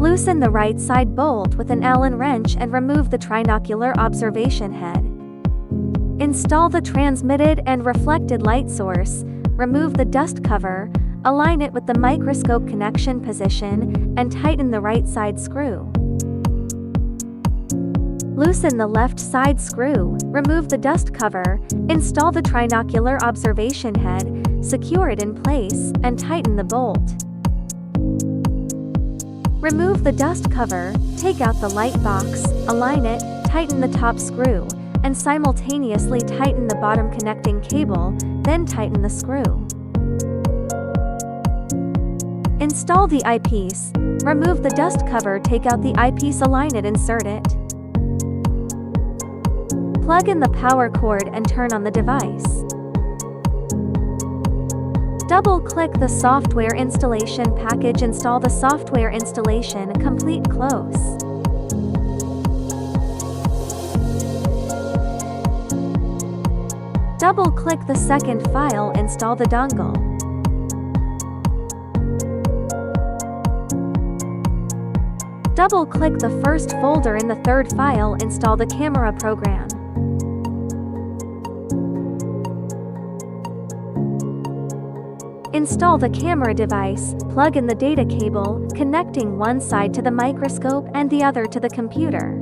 Loosen the right side bolt with an Allen wrench and remove the trinocular observation head. Install the transmitted and reflected light source, remove the dust cover, align it with the microscope connection position, and tighten the right side screw. Loosen the left side screw, remove the dust cover, install the trinocular observation head, secure it in place, and tighten the bolt. Remove the dust cover, take out the light box, align it, tighten the top screw, and simultaneously tighten the bottom connecting cable, then tighten the screw. Install the eyepiece, remove the dust cover, take out the eyepiece, align it, insert it. Plug in the power cord and turn on the device. Double-click the software installation package. Install the software installation. Complete. Close. Double-click the second file. Install the dongle. Double-click the first folder in the third file. Install the camera program. Install the camera device, plug in the data cable, connecting one side to the microscope and the other to the computer.